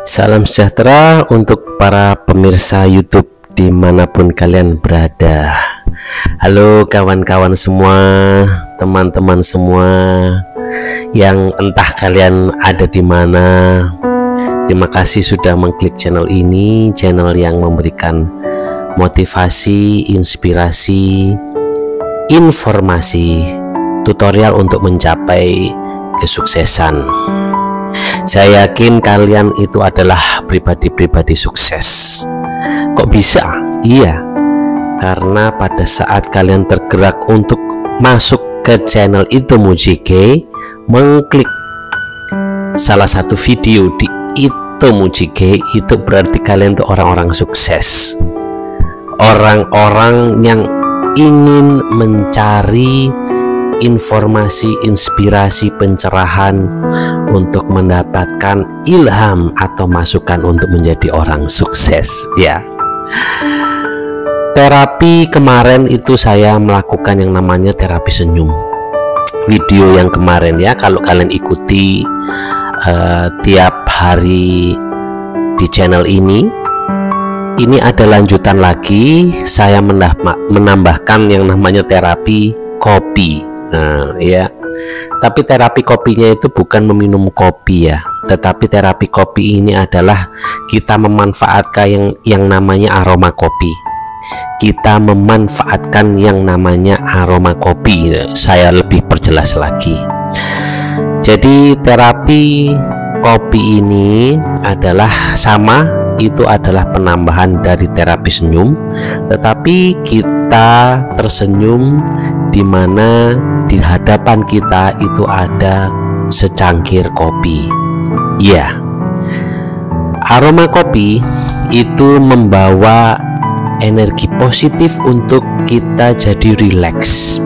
Salam sejahtera untuk para pemirsa YouTube dimanapun kalian berada. Halo kawan-kawan semua, teman-teman semua yang entah kalian ada di mana. Terima kasih sudah mengklik channel ini, channel yang memberikan motivasi, inspirasi, informasi, tutorial untuk mencapai kesuksesan. Saya yakin kalian itu adalah pribadi-pribadi sukses. Kok bisa? Iya, karena pada saat kalian tergerak untuk masuk ke channel Itomu JK, mengklik salah satu video di Itomu JK, itu berarti kalian itu orang-orang sukses, orang-orang yang ingin mencari informasi, inspirasi, pencerahan untuk mendapatkan ilham atau masukan untuk menjadi orang sukses ya. Terapi kemarin itu saya melakukan yang namanya terapi senyum. Video yang kemarin ya, kalau kalian ikuti tiap hari di channel ini ada lanjutan lagi. Saya menambahkan yang namanya terapi kopi. Nah, ya. Tapi terapi kopinya itu bukan meminum kopi ya, tetapi terapi kopi ini adalah kita memanfaatkan yang namanya aroma kopi. Kita memanfaatkan yang namanya aroma kopi. Saya lebih perjelas lagi. Jadi terapi kopi ini adalah sama, itu adalah penambahan dari terapi senyum, tetapi kita tersenyum di mana di hadapan kita itu ada secangkir kopi. Ya, aroma kopi itu membawa energi positif untuk kita jadi rileks.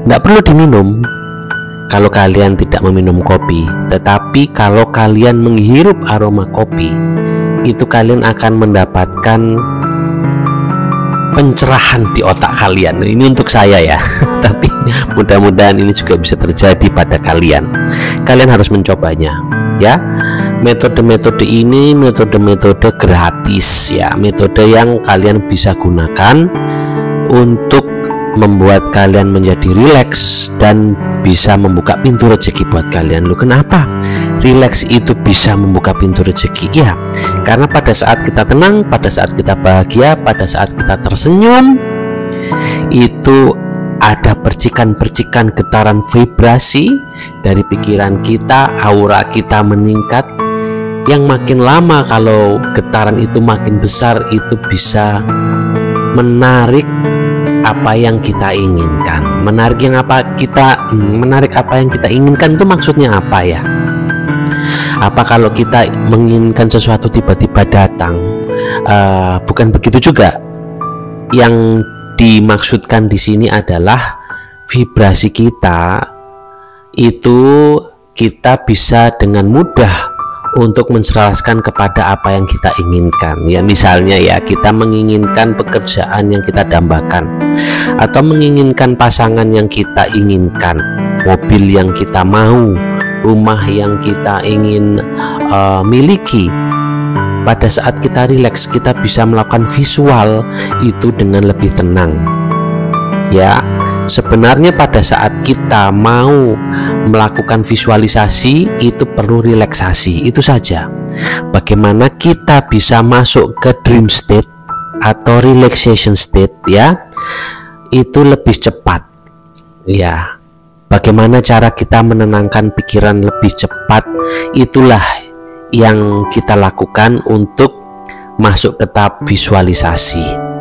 Nggak perlu diminum kalau kalian tidak meminum kopi, tetapi kalau kalian menghirup aroma kopi, itu kalian akan mendapatkan pencerahan di otak kalian. Ini untuk saya ya, tapi mudah-mudahan ini juga bisa terjadi pada kalian. Kalian harus mencobanya ya. Metode-metode ini metode-metode gratis ya, metode yang kalian bisa gunakan untuk membuat kalian menjadi rileks dan bisa membuka pintu rezeki buat kalian. Loh, kenapa rileks itu bisa membuka pintu rezeki? Ya, karena pada saat kita tenang, pada saat kita bahagia, pada saat kita tersenyum, itu ada percikan-percikan getaran vibrasi dari pikiran kita, aura kita meningkat. Yang makin lama kalau getaran itu makin besar, itu bisa menarik apa yang kita inginkan. Menarik apa yang kita inginkan itu maksudnya apa ya? Apa kalau kita menginginkan sesuatu tiba-tiba datang? Bukan begitu juga. Yang dimaksudkan di sini adalah vibrasi kita itu kita bisa dengan mudah untuk mencerahkan kepada apa yang kita inginkan ya. Misalnya ya, kita menginginkan pekerjaan yang kita dambakan, atau menginginkan pasangan yang kita inginkan, mobil yang kita mau, rumah yang kita ingin miliki. Pada saat kita rileks, kita bisa melakukan visual itu dengan lebih tenang ya. Sebenarnya pada saat kita mau melakukan visualisasi itu perlu relaksasi, itu saja. Bagaimana kita bisa masuk ke dream state atau relaxation state ya, itu lebih cepat ya. Bagaimana cara kita menenangkan pikiran lebih cepat, itulah yang kita lakukan untuk masuk ke tahap visualisasi.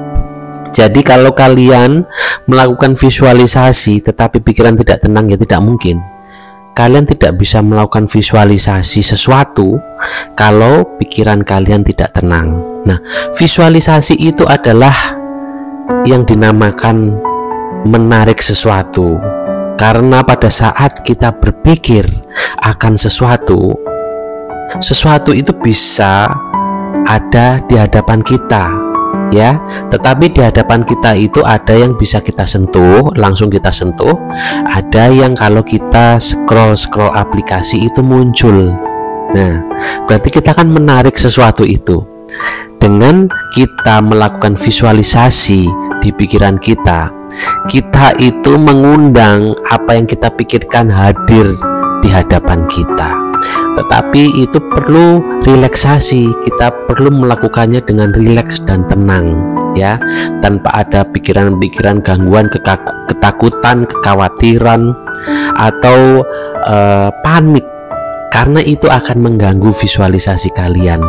Jadi kalau kalian melakukan visualisasi tetapi pikiran tidak tenang, ya tidak mungkin. Kalian tidak bisa melakukan visualisasi sesuatu kalau pikiran kalian tidak tenang. Nah, visualisasi itu adalah yang dinamakan menarik sesuatu. Karena pada saat kita berpikir akan sesuatu itu bisa ada di hadapan kita ya, tetapi di hadapan kita itu ada yang bisa kita sentuh, langsung kita sentuh, ada yang kalau kita scroll aplikasi itu muncul Nah, berarti kita akan menarik sesuatu itu. Dengan kita melakukan visualisasi di pikiran kita, kita itu mengundang apa yang kita pikirkan hadir di hadapan kita. Tetapi itu perlu relaksasi, kita perlu melakukannya dengan rileks dan tenang, ya, tanpa ada pikiran-pikiran gangguan, ketakutan, kekhawatiran, atau panik, karena itu akan mengganggu visualisasi kalian.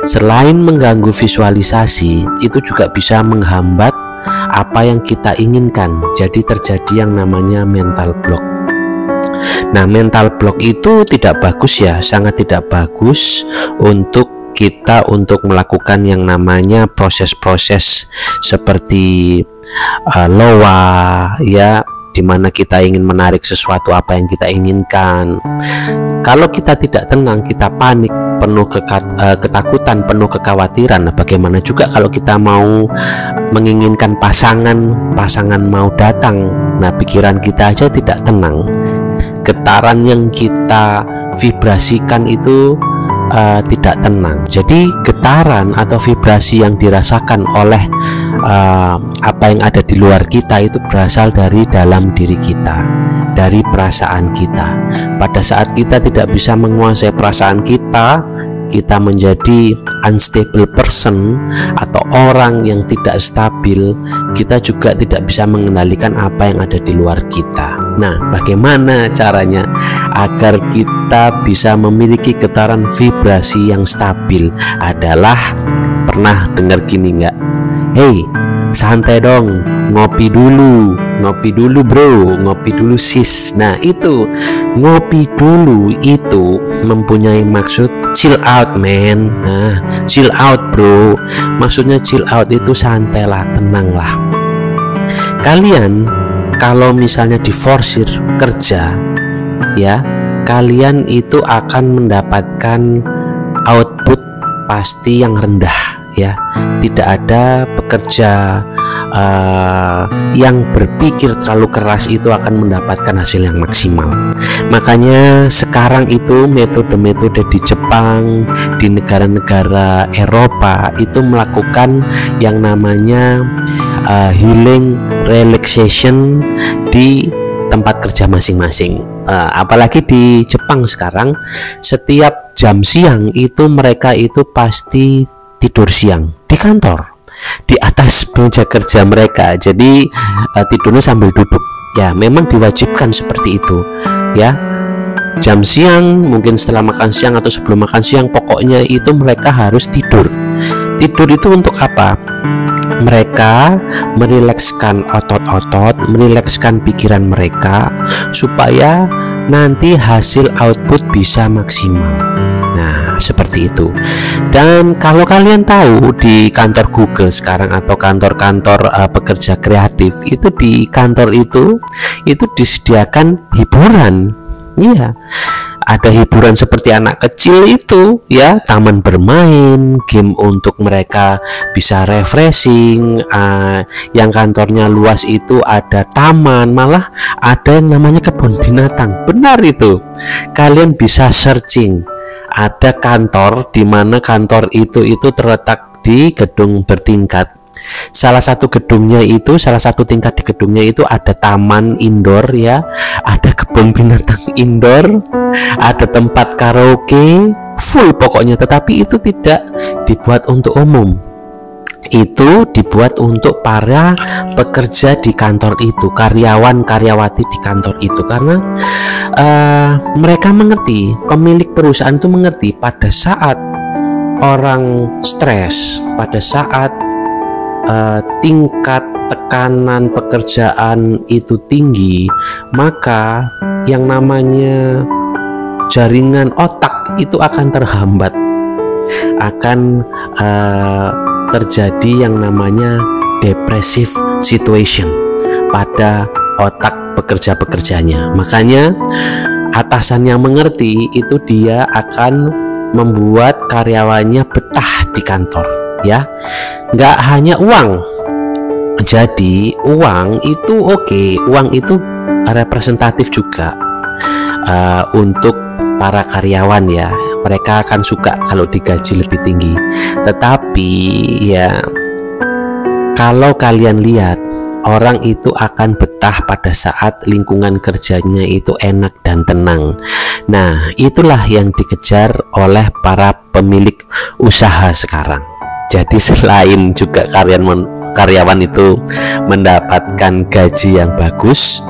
Selain mengganggu visualisasi, itu juga bisa menghambat apa yang kita inginkan. Jadi terjadi yang namanya mental block. Nah, mental block itu tidak bagus ya, sangat tidak bagus untuk kita untuk melakukan yang namanya proses-proses seperti loa, ya, dimana kita ingin menarik sesuatu apa yang kita inginkan. Kalau kita tidak tenang, kita panik, penuh ketakutan, penuh kekhawatiran. Nah, bagaimana juga kalau kita mau menginginkan pasangan mau datang, nah pikiran kita aja tidak tenang, getaran yang kita vibrasikan itu tidak tenang. Jadi getaran atau vibrasi yang dirasakan oleh apa yang ada di luar kita itu berasal dari dalam diri kita, dari perasaan kita. Pada saat kita tidak bisa menguasai perasaan kita, kita menjadi unstable person atau orang yang tidak stabil, kita juga tidak bisa mengendalikan apa yang ada di luar kita. Nah, bagaimana caranya agar kita bisa memiliki getaran vibrasi yang stabil? Adalah, pernah dengar gini nggak? Hey, santai dong, ngopi dulu bro, ngopi dulu sis. Nah, itu ngopi dulu itu mempunyai maksud chill out man. Nah, chill out bro, maksudnya chill out itu santai lah, tenang lah. Kalian kalau misalnya diforsir kerja, ya, kalian itu akan mendapatkan output pasti yang rendah, ya. Tidak ada pekerja yang berpikir terlalu keras itu akan mendapatkan hasil yang maksimal. Makanya sekarang itu metode-metode di Jepang, di negara-negara Eropa itu melakukan yang namanya healing relaxation di tempat kerja masing-masing. Apalagi di Jepang sekarang, setiap jam siang itu mereka itu pasti tidur siang di kantor, di atas meja kerja mereka. Jadi tidurnya sambil duduk, ya, memang diwajibkan seperti itu, ya. Jam siang, mungkin setelah makan siang atau sebelum makan siang, pokoknya itu mereka harus tidur. Tidur itu untuk apa? Mereka merilekskan otot-otot, merilekskan pikiran mereka supaya nanti hasil output bisa maksimal. Nah, seperti itu. Dan kalau kalian tahu di kantor Google sekarang atau kantor-kantor pekerja kreatif, itu di kantor itu disediakan hiburan. Iya. Ada hiburan seperti anak kecil itu, ya, taman bermain, game untuk mereka bisa refreshing. Yang kantornya luas itu ada taman, malah ada yang namanya kebun binatang. Benar itu. Kalian bisa searching. Ada kantor di mana kantor itu terletak di gedung bertingkat. Salah satu tingkat di gedungnya itu ada taman indoor, ya, ada kebun binatang indoor, ada tempat karaoke, full pokoknya. Tetapi itu tidak dibuat untuk umum, itu dibuat untuk para pekerja di kantor itu, karyawan-karyawati di kantor itu, karena mereka mengerti, pemilik perusahaan itu mengerti pada saat orang stres, pada saat tingkat tekanan pekerjaan itu tinggi, maka yang namanya jaringan otak itu akan terhambat, akan terjadi yang namanya depressive situation pada otak pekerja-pekerjanya. Makanya atasan yang mengerti itu dia akan membuat karyawannya betah di kantor, ya. Nggak hanya uang. Jadi uang itu oke, uang itu representatif juga untuk para karyawan, ya. mereka akan suka kalau digaji lebih tinggi. Tetapi ya, kalau kalian lihat, orang itu akan betah pada saat lingkungan kerjanya itu enak dan tenang. Nah, itulah yang dikejar oleh para pemilik usaha sekarang. Jadi selain juga karyawan itu mendapatkan gaji yang bagus,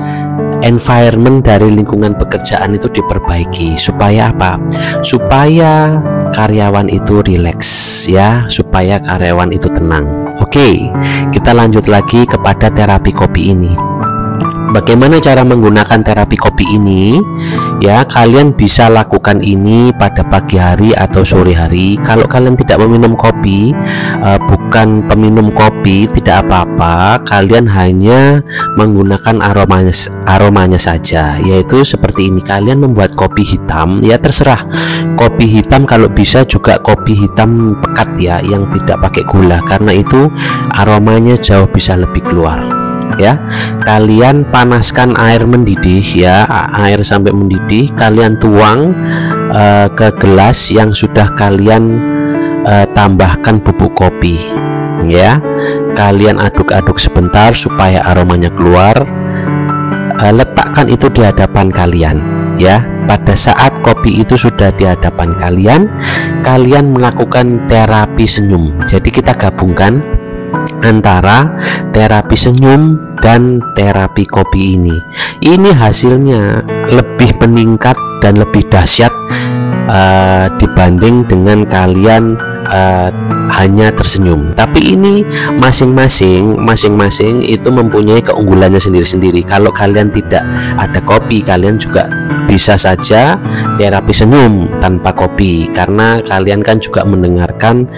environment dari lingkungan pekerjaan itu diperbaiki. Supaya apa? Supaya karyawan itu rileks ya, supaya karyawan itu tenang. Oke, kita lanjut lagi kepada terapi kopi ini. Bagaimana cara menggunakan terapi kopi ini? Ya, kalian bisa lakukan ini pada pagi hari atau sore hari. Kalau kalian tidak meminum kopi, bukan peminum kopi, tidak apa-apa. Kalian hanya menggunakan aromanya saja, yaitu seperti ini. Kalian membuat kopi hitam, ya terserah. Kopi hitam kalau bisa juga kopi hitam pekat ya, yang tidak pakai gula, karena itu aromanya jauh bisa lebih keluar. Ya, kalian panaskan air mendidih ya, air sampai mendidih, kalian tuang ke gelas yang sudah kalian tambahkan bubuk kopi ya. Kalian aduk-aduk sebentar supaya aromanya keluar. Letakkan itu di hadapan kalian ya. Pada saat kopi itu sudah di hadapan kalian, kalian melakukan terapi senyum. Jadi kita gabungkan antara terapi senyum dan terapi kopi ini. Ini hasilnya lebih meningkat dan lebih dahsyat dibanding dengan kalian hanya tersenyum. Tapi ini masing-masing itu mempunyai keunggulannya sendiri-sendiri. Kalau kalian tidak ada kopi, kalian juga bisa saja terapi senyum tanpa kopi, karena kalian kan juga mendengarkan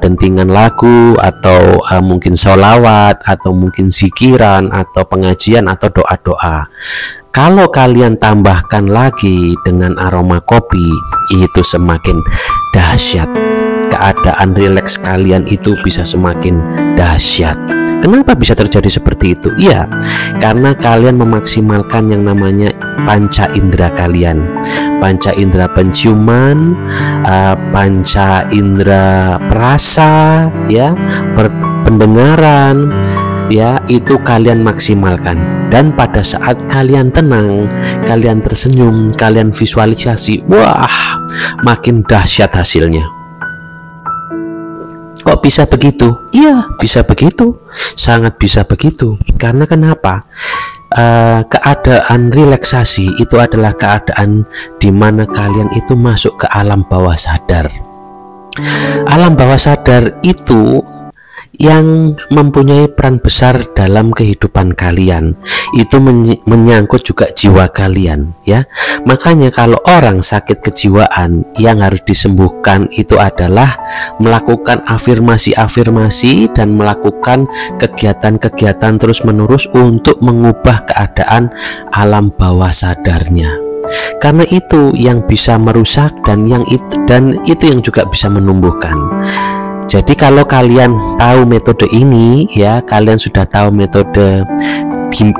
dentingan lagu atau mungkin sholawat atau mungkin zikiran atau pengajian atau doa-doa. Kalau kalian tambahkan lagi dengan aroma kopi, itu semakin dahsyat. Keadaan rileks kalian itu bisa semakin dahsyat. Kenapa bisa terjadi seperti itu? Iya, karena kalian memaksimalkan yang namanya panca indera kalian. Panca indera penciuman, panca indera perasa, ya, pendengaran, ya, itu kalian maksimalkan. Dan pada saat kalian tenang, kalian tersenyum, kalian visualisasi, wah, makin dahsyat hasilnya. Kok bisa begitu? Iya, bisa begitu, sangat bisa begitu. Karena kenapa? Keadaan relaksasi itu adalah keadaan di mana kalian itu masuk ke alam bawah sadar. Alam bawah sadar itu yang mempunyai peran besar dalam kehidupan kalian. Itu menyangkut juga jiwa kalian ya. Makanya kalau orang sakit kejiwaan, yang harus disembuhkan itu adalah melakukan afirmasi-afirmasi dan melakukan kegiatan-kegiatan terus-menerus untuk mengubah keadaan alam bawah sadarnya. Karena itu yang bisa merusak dan itu yang juga bisa menumbuhkan. Jadi kalau kalian tahu metode ini ya, kalian sudah tahu metode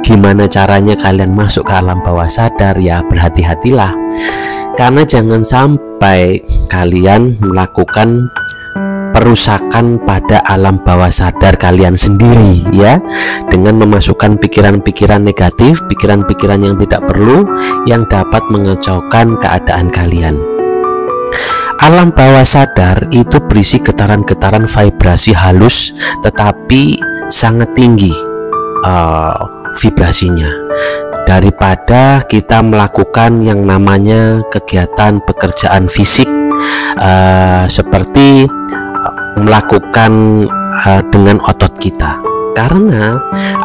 gimana caranya kalian masuk ke alam bawah sadar ya, berhati-hatilah. Karena jangan sampai kalian melakukan perusakan pada alam bawah sadar kalian sendiri ya, dengan memasukkan pikiran-pikiran negatif, pikiran-pikiran yang tidak perlu, yang dapat mengacaukan keadaan kalian. Alam bawah sadar itu berisi getaran-getaran vibrasi halus tetapi sangat tinggi vibrasinya, daripada kita melakukan yang namanya kegiatan pekerjaan fisik seperti melakukan dengan otot kita. Karena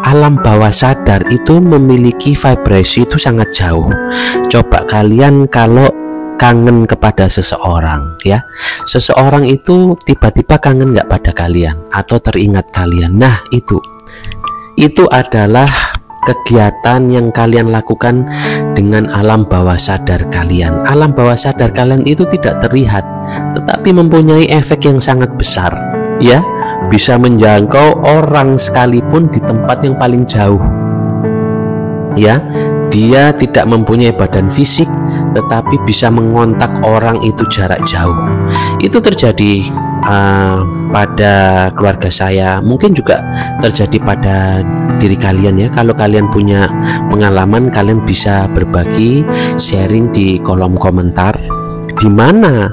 alam bawah sadar itu memiliki vibrasi itu sangat jauh. Coba kalian kalau kangen kepada seseorang ya, seseorang itu tiba-tiba kangen nggak pada kalian atau teringat kalian, nah itu adalah kegiatan yang kalian lakukan dengan alam bawah sadar kalian. Alam bawah sadar kalian itu tidak terlihat tetapi mempunyai efek yang sangat besar ya, bisa menjangkau orang sekalipun di tempat yang paling jauh ya. Dia tidak mempunyai badan fisik, tetapi bisa mengontak orang itu jarak jauh. Itu terjadi pada keluarga saya, mungkin juga terjadi pada diri kalian ya. Kalau kalian punya pengalaman, kalian bisa berbagi, sharing di kolom komentar, di mana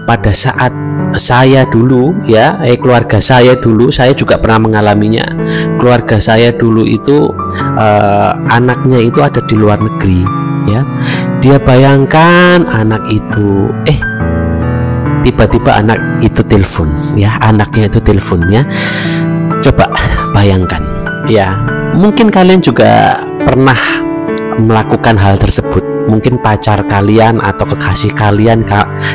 pada saat saya dulu ya, keluarga saya dulu, saya juga pernah mengalaminya. Keluarga saya dulu itu anaknya itu ada di luar negeri ya. Dia bayangkan anak itu tiba-tiba anak itu telepon ya, anaknya itu telepon ya. Coba bayangkan ya, mungkin kalian juga pernah melakukan hal tersebut. Mungkin pacar kalian atau kekasih kalian,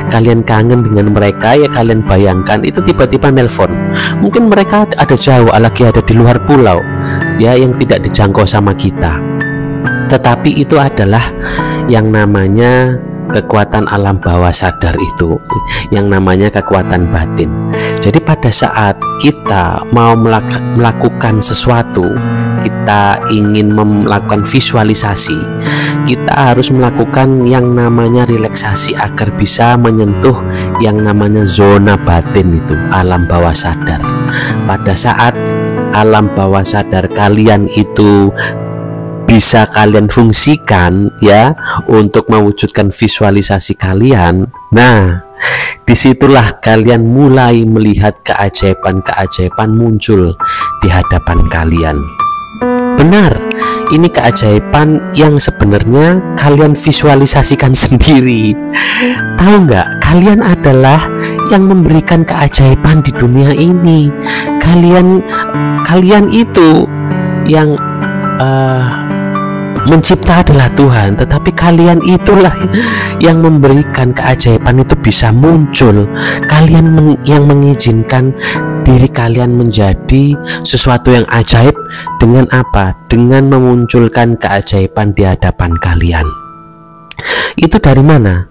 kalian kangen dengan mereka ya, kalian bayangkan itu tiba-tiba nelpon. Mungkin mereka ada jauh, lagi ada di luar pulau ya, yang tidak dijangkau sama kita. Tetapi itu adalah yang namanya kekuatan alam bawah sadar, itu yang namanya kekuatan batin. Jadi pada saat kita mau melakukan sesuatu, kita ingin melakukan visualisasi, kita harus melakukan yang namanya relaksasi agar bisa menyentuh yang namanya zona batin, itu alam bawah sadar. Pada saat alam bawah sadar kalian itu bisa kalian fungsikan ya untuk mewujudkan visualisasi kalian, nah disitulah kalian mulai melihat keajaiban-keajaiban muncul di hadapan kalian. Benar, ini keajaiban yang sebenarnya kalian visualisasikan sendiri. Tahu nggak, kalian adalah yang memberikan keajaiban di dunia ini. Kalian itu yang mencipta adalah Tuhan, tetapi kalian itulah yang memberikan keajaiban itu bisa muncul. Kalian yang mengizinkan diri kalian menjadi sesuatu yang ajaib dengan apa? Dengan memunculkan keajaiban di hadapan kalian. Itu dari mana?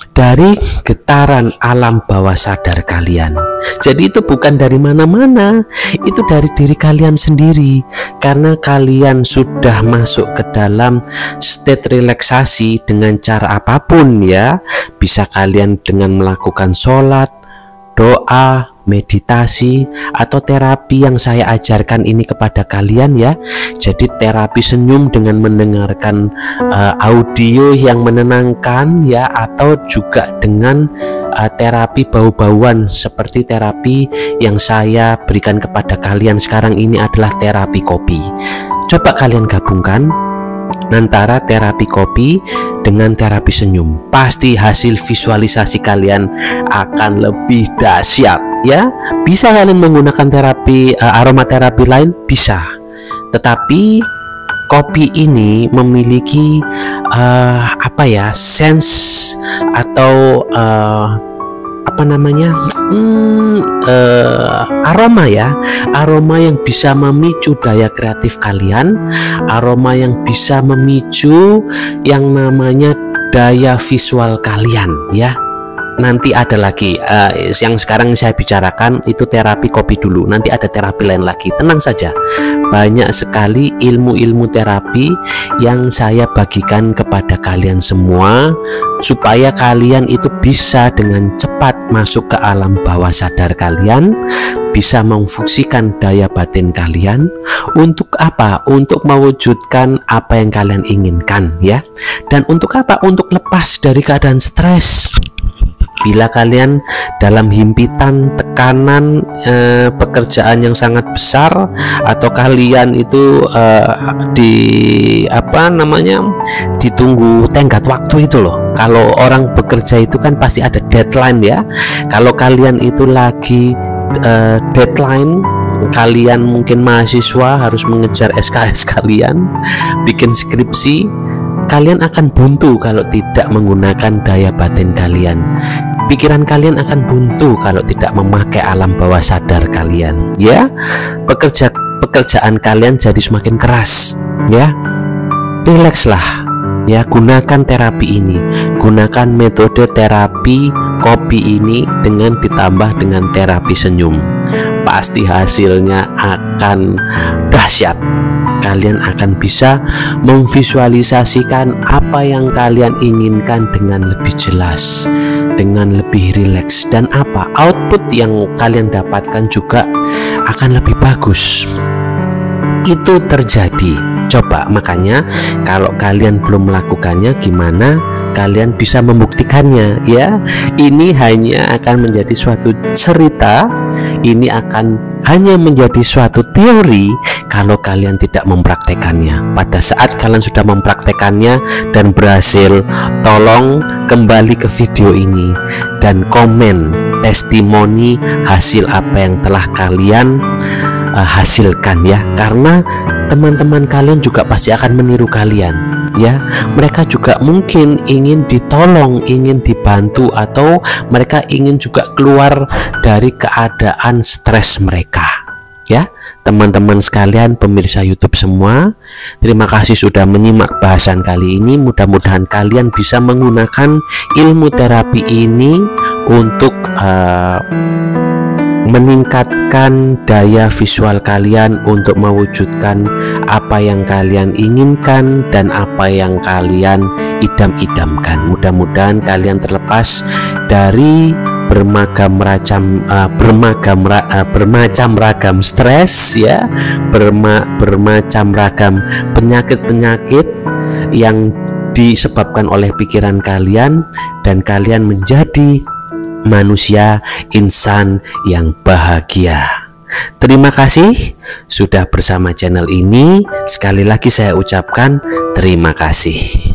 Dari getaran alam bawah sadar kalian. Jadi itu bukan dari mana-mana, itu dari diri kalian sendiri. Karena kalian sudah masuk ke dalam state relaksasi dengan cara apapun ya. Bisa kalian dengan melakukan sholat, doa, meditasi, atau terapi yang saya ajarkan ini kepada kalian ya. Jadi terapi senyum dengan mendengarkan audio yang menenangkan ya, atau juga dengan terapi bau-bauan seperti terapi yang saya berikan kepada kalian sekarang ini adalah terapi kopi. Coba kalian gabungkan antara terapi kopi dengan terapi senyum, pasti hasil visualisasi kalian akan lebih dahsyat ya. Bisa kalian menggunakan terapi aromaterapi lain, bisa, tetapi kopi ini memiliki sense atau aroma ya, aroma yang bisa memicu daya kreatif kalian, aroma yang bisa memicu yang namanya daya visual kalian ya. Nanti ada lagi yang sekarang saya bicarakan itu terapi kopi dulu, nanti ada terapi lain lagi. Tenang saja, banyak sekali ilmu-ilmu terapi yang saya bagikan kepada kalian semua, supaya kalian itu bisa dengan cepat masuk ke alam bawah sadar kalian, bisa memfungsikan daya batin kalian. Untuk apa? Untuk mewujudkan apa yang kalian inginkan ya. Dan untuk apa? Untuk lepas dari keadaan stres. Bila kalian dalam himpitan, tekanan, pekerjaan yang sangat besar, atau kalian itu ditunggu tenggat waktu itu loh. Kalau orang bekerja itu kan pasti ada deadline ya. Kalau kalian itu lagi deadline, kalian mungkin mahasiswa harus mengejar SKS kalian, bikin skripsi, kalian akan buntu kalau tidak menggunakan daya batin kalian. Pikiran kalian akan buntu kalau tidak memakai alam bawah sadar kalian ya. Pekerjaan kalian jadi semakin keras ya. Rilekslah ya, gunakan terapi ini, gunakan metode terapi kopi ini dengan ditambah dengan terapi senyum, pasti hasilnya akan dahsyat. kalian akan bisa memvisualisasikan apa yang kalian inginkan dengan lebih jelas, dengan lebih rileks, dan output yang kalian dapatkan juga akan lebih bagus. Itu terjadi. Coba, makanya kalau kalian belum melakukannya, gimana kalian bisa membuktikannya ya? Ini hanya akan menjadi suatu cerita, ini akan hanya menjadi suatu teori kalau kalian tidak mempraktekannya. Pada saat kalian sudah mempraktekannya dan berhasil, tolong kembali ke video ini dan komen testimoni hasil apa yang telah kalian hasilkan ya, karena teman-teman kalian juga pasti akan meniru kalian ya. Mereka juga mungkin ingin ditolong, ingin dibantu, atau mereka ingin juga keluar dari keadaan stres mereka ya. Teman-teman sekalian, pemirsa YouTube semua, terima kasih sudah menyimak bahasan kali ini. Mudah-mudahan kalian bisa menggunakan ilmu terapi ini untuk meningkatkan daya visual kalian untuk mewujudkan apa yang kalian inginkan dan apa yang kalian idam-idamkan. Mudah-mudahan kalian terlepas dari bermacam ragam stres ya, bermacam ragam penyakit-penyakit yang disebabkan oleh pikiran kalian, dan kalian menjadi manusia insan yang bahagia. Terima kasih sudah bersama channel ini. Sekali lagi saya ucapkan terima kasih.